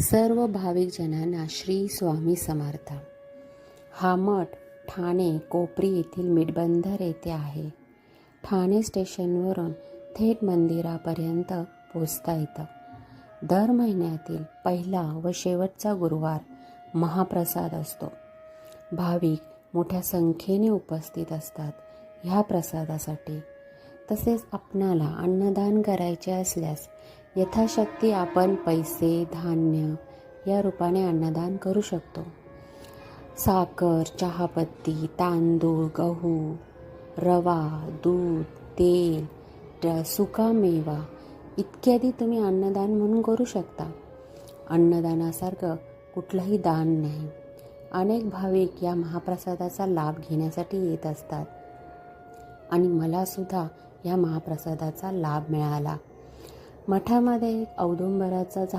सर्व भाविक जनांना श्री स्वामी समर्थ. हा मठ ठाणे कोपरी येथील मिठबंदर येथे आहे. ठाणे स्टेशनवरून थेट मंदिरापर्यंत पोचता येतं. दर महिन्यातील पहिला व शेवटचा गुरुवार महाप्रसाद असतो. भाविक मोठ्या संख्येने उपस्थित असतात ह्या प्रसादासाठी. तसेच आपणाला अन्नदान करायचे असल्यास यथाशक्ती आपण पैसे, धान्य या रूपाने अन्नदान करू शकतो. साखर, चहापत्ती, तांदूळ, गहू, रवा, दूध, तेल, सुका मेवा इत्यादी तुम्ही अन्नदान म्हणून करू शकता. अन्नदानासारखं कुठलंही दान नाही. अनेक भाविक या महाप्रसादाचा लाभ घेण्यासाठी येत असतात आणि मला सुद्धा या महाप्रसादाचा लाभ मिळाला. मठामध्ये एक औदुंबराचं झाड